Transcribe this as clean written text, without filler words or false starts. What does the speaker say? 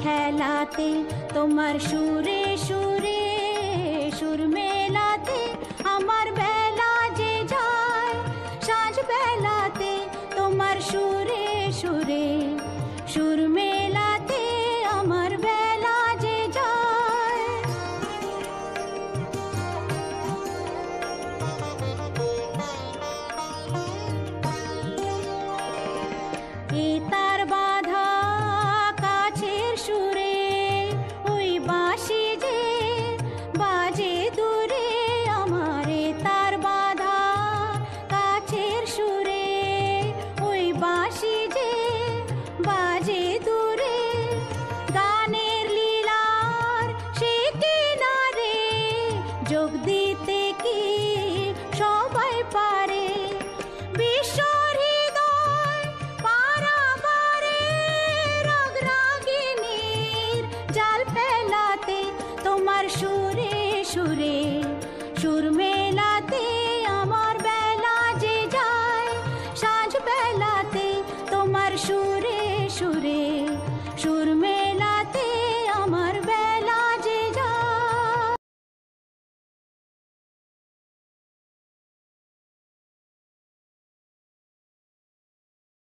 খেলাতে তোমার সুরে সুরে সুর মেলাতে আমার বেলা যে যায় সাঁঝ বেলাতে তোমার সুরে সুরে সুর মেলাতে আমার বেলা যে যায়। এ তার বাঁধা কাছের সুরে ওই বাঁশি যে বাজে দূরে আমার, এ তার বাঁধা কাছের সুরে ওই বাঁশি যে বাজে দূরে গানের লীলার সে কিনারে যোগ দিতে কি সবাই পারে বিশ্ব হৃদয় পারাবারে রাগ রাগিনীর জাল ফেলাতে তোমার সুরে সুরে সুর